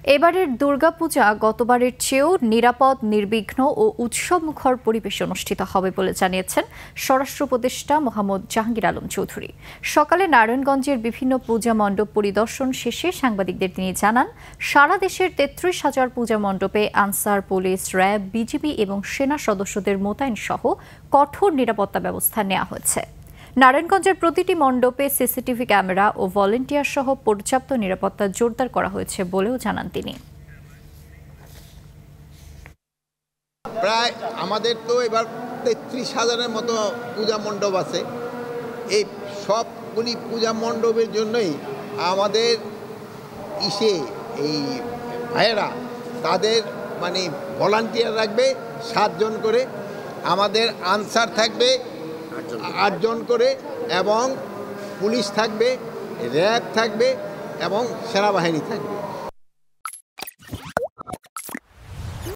এবারের দুর্গাপূজা গতবারের চেয়েও নিরাপদ, নির্বিঘ্ন ও উৎসবমুখর পরিবেশে অনুষ্ঠিত হবে বলে জানিয়েছেন স্বরাষ্ট্র উপদেষ্টা মোহাম্মদ জাহাঙ্গীর আলম চৌধুরী। সকালে নারায়ণগঞ্জের বিভিন্ন পূজা মণ্ডপ পরিদর্শন শেষে সাংবাদিকদের তিনি জানান, সারা দেশের ৩৩,০০০ পূজা মণ্ডপে আনসার, পুলিশ, র্যাব, বিজিবি এবং সেনা সদস্যদের মোতায়েন সহ কঠোর নিরাপত্তা ব্যবস্থা নেওয়া হয়েছে। নারায়ণগঞ্জের প্রতিটি মণ্ডপে সিসিটিভি ক্যামেরা ও ভলেন্টিয়ার সহ পর্যাপ্ত নিরাপত্তা জোরদার করা হয়েছে বলেও জানান তিনি। প্রায় আমাদের তো এবার ৩৩,০০০-এর মতো পূজা মণ্ডপ আছে। এই সবগুলি পূজা মণ্ডপের জন্যই আমাদের এই ভাইয়েরা তাদের ভলান্টিয়ার রাখবে ৭ জন করে, আমাদের আনসার থাকবে ৮ জন করে, এবং পুলিশ থাকবে, র্যাব থাকবে এবং সেনাবাহিনী থাকবে।